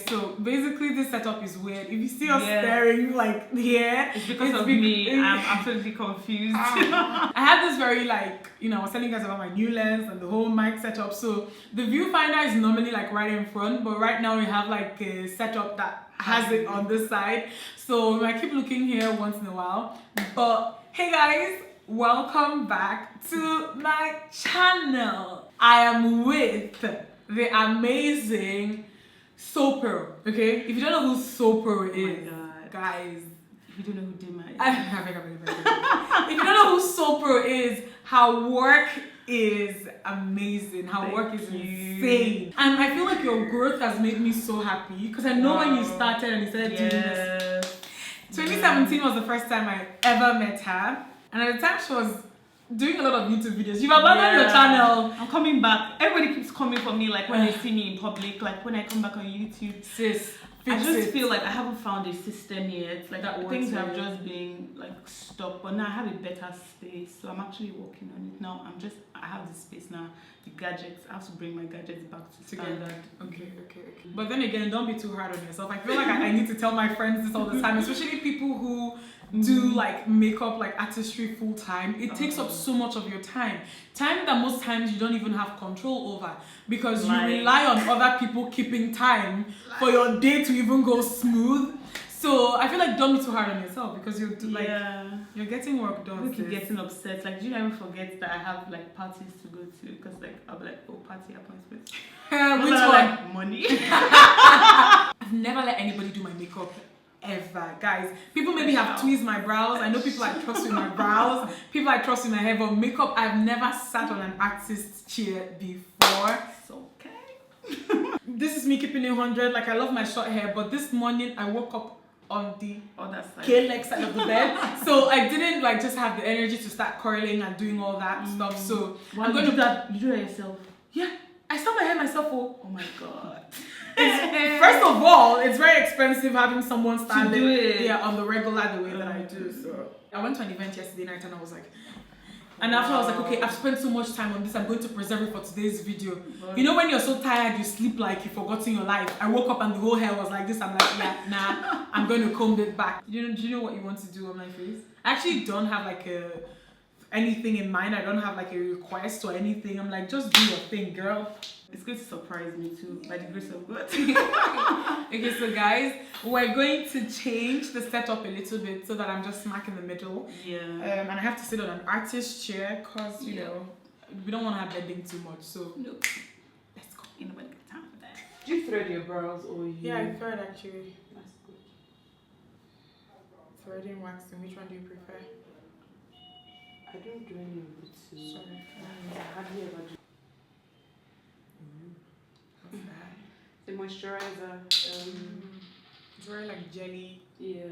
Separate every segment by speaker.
Speaker 1: so basically this setup is weird. If you see us staring like here,
Speaker 2: it's because of me. I'm absolutely confused.
Speaker 1: I had this very like, you know, I was telling you guys about my new lens and the whole mic setup. So the viewfinder is normally like right in front, but right now we have like a setup that has it on this side. So we might keep looking here once in a while. But hey guys, welcome back to my channel. I am with the amazing Soper. Okay, if you don't know who Soper is, guys,
Speaker 2: if you don't know who Dimma is,
Speaker 1: if you don't know who Soper is, her work is amazing. Her work is insane, and I feel like your growth has made me so happy because I know when you started and you started doing this. 2017 was the first time I ever met her, and at the time she was doing a lot of YouTube videos. You've abandoned your channel.
Speaker 2: I'm coming back. Everybody keeps coming for me, like when they see me in public, like when I come back on YouTube.
Speaker 1: Sis,
Speaker 2: I just feel like I haven't found a system yet. Like that things have just been like stuck, but now I have a better space, so I'm actually working on it now. I have this space now. The gadgets, I have to bring my gadgets back to standard.
Speaker 1: Okay. But then again, don't be too hard on yourself. I feel like I need to tell my friends this all the time, especially people who do like makeup, like artistry full time. It takes up so much of your time that most times you don't even have control over, because you rely on other people keeping time for your day to even go smooth. So I feel like don't be too hard on yourself, because you're you're getting work done.
Speaker 2: We keep getting upset. Like, do you ever forget that I have like parties to go to? Because like I'll be like, oh, party appointments.
Speaker 1: Which one?
Speaker 2: Like money.
Speaker 1: I've never let anybody do my makeup ever, guys. People maybe have tweezed my brows. I know people I trust with my brows. People I trust with my hair, but makeup, I've never sat on an artist's chair before.
Speaker 2: It's okay.
Speaker 1: This is me keeping it 100. Like, I love my short hair, but this morning I woke up on the
Speaker 2: other side,
Speaker 1: K-leg side of the bed, so I didn't like just have the energy to start curling and doing all that stuff. So
Speaker 2: I'm going to do that. You do it yourself?
Speaker 1: Yeah, I start my hair myself.
Speaker 2: Oh my god.
Speaker 1: First of all, it's very expensive having someone stand
Speaker 2: to do it
Speaker 1: on the regular the way that I do. So I went to an event yesterday night and I was like, and after I was like, okay, I've spent so much time on this, I'm going to preserve it for today's video. You know when you're so tired, you sleep like you've forgotten your life. I woke up and the whole hair was like this. I'm like, yeah, nah, I'm going to comb it back. Do you know what you want to do on my face? I actually don't have like anything in mind. I don't have like a request or anything. I'm like, just do your thing, girl.
Speaker 2: It's going to surprise me too, by the grace of God.
Speaker 1: Okay, so guys, we're going to change the setup a little bit so that I'm just smack in the middle.
Speaker 2: Yeah.
Speaker 1: And I have to sit on an artist chair because, you know, we don't want to have bending too much. So,
Speaker 2: nope. Let's go. You know, got time for that.
Speaker 3: Do you thread your brows or you?
Speaker 1: Yeah, I thread actually.
Speaker 3: That's good.
Speaker 1: Threading, waxing, which one do you prefer?
Speaker 3: I don't do any of it.
Speaker 1: Sorry.
Speaker 3: I hardly ever do.
Speaker 1: What's that?
Speaker 3: The moisturizer.
Speaker 1: It's very like jelly.
Speaker 3: Yeah.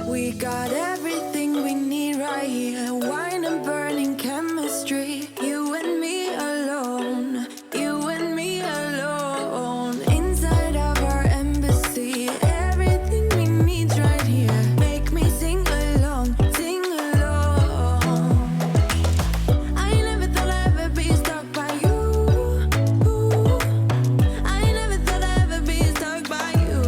Speaker 4: We got everything we need right here. Wine and burning chemistry. You and me alone. You and me alone. Inside of our embassy. Everything we need right here. Make me sing along. Sing along. I never thought I'd ever be stuck by you. I never thought I'd ever be stuck by you.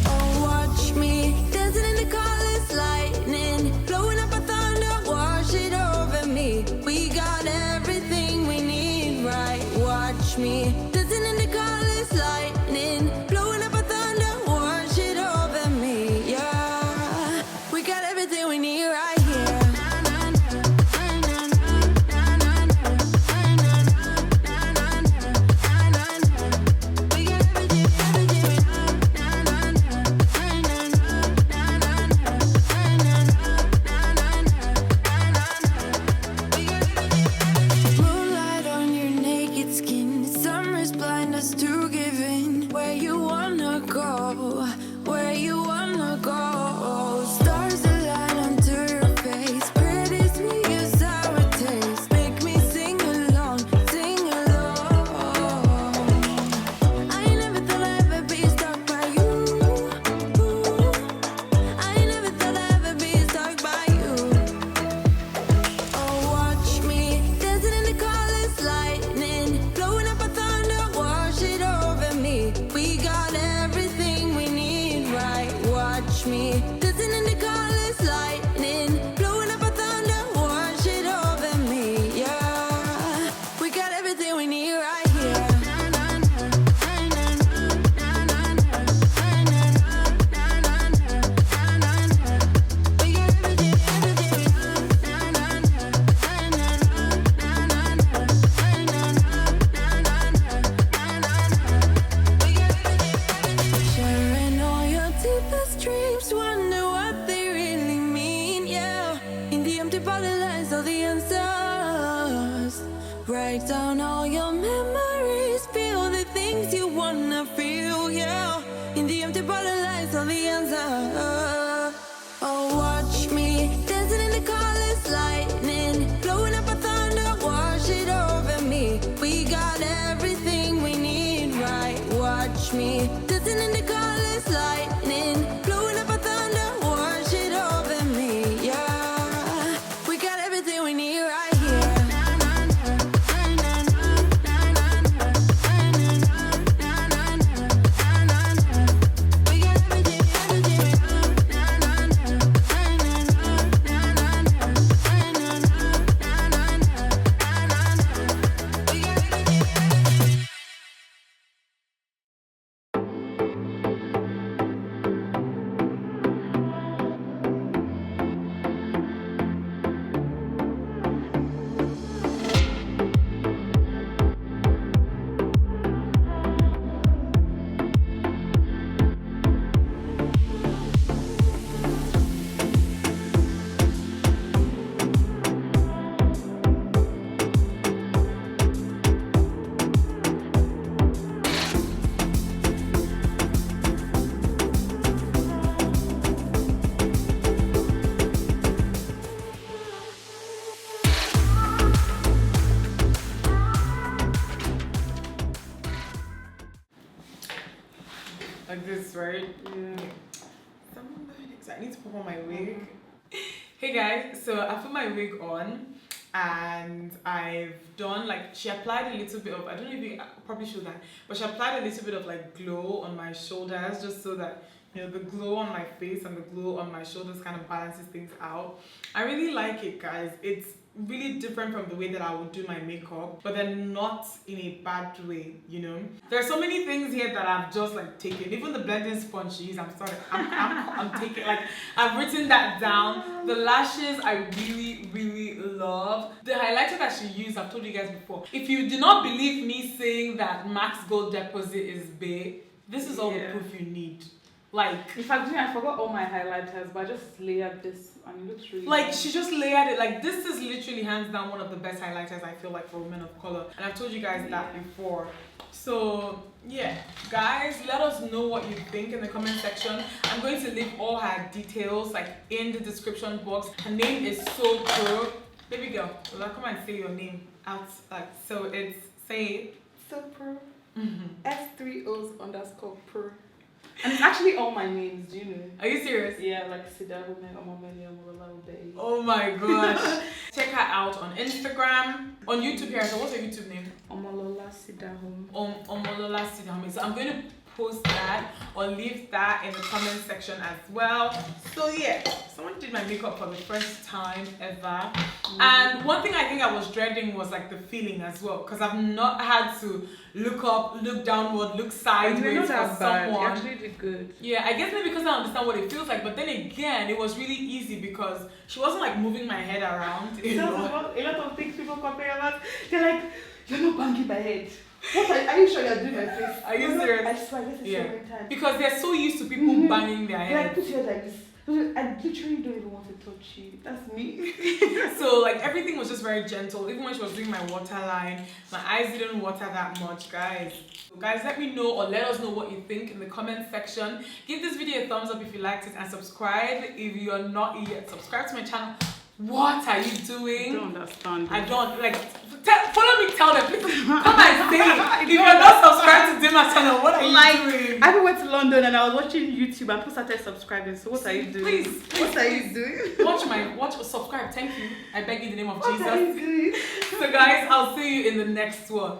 Speaker 4: Oh, watch me dancing in the colors, lightning, blowing up a thunder, wash it over me. We got everything we need, right? Watch me dancing in the colors, lightning, blowing up a thunder, wash it over me. Yeah, we got everything we need right here. We got moonlight on your naked skin. Summer's blind us to giving. Where you wanna go? Where you wanna go? Stars align onto your face. Pretty sweet, your sour taste. Make me sing along, sing along. I never thought I'd ever be stuck by you. I never thought I'd ever be stuck by you. Oh, watch me dancing in the colors, lightning, blowing up a thunder, wash it over me. We got everything we need, right? Watch me dancing in the colors, lightning, blowing up a thunder, wash it over me. Yeah, we got everything we need right here. We got sharing all your deepest dreams, wonder what they really mean, yeah. In the empty bottle lies all the answers. Write down all your memories, feel the things you wanna feel, yeah. In the empty bottle lies all the answers. Oh, watch me dancing in the colors, lightning, blowing up a thunder, wash it over me. We got everything we need, right? Watch me dancing in the colors, lightning, blowing up a thunder, wash it over me. Yeah, we got everything we need right here. We got
Speaker 1: Like this, right?
Speaker 3: Yeah.
Speaker 1: So I need to put on my wig. Hey guys, so I put my wig on and I've done like, she applied a little bit of, I don't know if you probably should that, but she applied a little bit of like glow on my shoulders just so that, you know, the glow on my face and the glow on my shoulders kind of balances things out. I really like it, guys. It's really different from the way that I would do my makeup, but then not in a bad way, you know. There's so many things here that I've just like taken. Even the blending sponge she used, I'm taking, like, I've written that down. The lashes I really love. The highlighter that she used, I've told you guys before. If you do not believe me saying that Max Gold Deposit is bae, this is all the proof you need. Like,
Speaker 3: In fact, I forgot all my highlighters, but I just layered this and it looks really
Speaker 1: like
Speaker 3: nice.
Speaker 1: she just layered it. Like, this is literally hands down one of the best highlighters I feel like for women of color, and I've told you guys that before. So yeah, guys, let us know what you think in the comment section. I'm going to leave all her details like in the description box. Her name is So Pro. Baby girl, will I come and say your name out? Like, so it's say
Speaker 3: So pro. S3Os_pro. And it's actually all my names, do you know?
Speaker 1: Are you serious?
Speaker 3: Yeah, like SIDAHOME, OMOLOLA, Obey.
Speaker 1: Oh my gosh. Check her out on Instagram, on YouTube here. So what's your YouTube name?
Speaker 3: OMOLOLA SIDAHOME.
Speaker 1: OMOLOLA SIDAHOME. So I'm going to post that or leave that in the comment section as well. So yeah, someone did my makeup for the first time ever. And one thing I think I was dreading was like the feeling as well, because I've not had to look up, look downward, look sideways for someone.
Speaker 3: You actually did good.
Speaker 1: Yeah, I guess maybe because I understand what it feels like, but then again, it was really easy because she wasn't like moving my head around.
Speaker 3: A lot of things people complain about. They're like, you're not banging my head. What are you sure you're doing my face?
Speaker 1: Are you serious?
Speaker 3: I swear, this is so many times.
Speaker 1: Because they're so used to people banging their
Speaker 3: Like,
Speaker 1: head.
Speaker 3: put your head like this. I literally don't even want to touch you. That's me.
Speaker 1: So like everything was just very gentle. Even when she was doing my waterline, my eyes didn't water that much, guys. So guys, let me know or let us know what you think in the comment section. Give this video a thumbs up if you liked it and subscribe if you're not yet. Subscribe to my channel. What are you doing?
Speaker 3: I don't understand.
Speaker 1: I don't like. Follow me. Tell them. Please come and say if you're not subscribed to Dimma's channel. What are you doing?
Speaker 3: I went to London and I was watching YouTube and people started subscribing. So what are you doing?
Speaker 1: Please,
Speaker 3: What are you doing?
Speaker 1: watch, subscribe. Thank you. I beg you in the name of
Speaker 3: What are you
Speaker 1: Jesus.
Speaker 3: doing?
Speaker 1: So guys, I'll see you in the next one.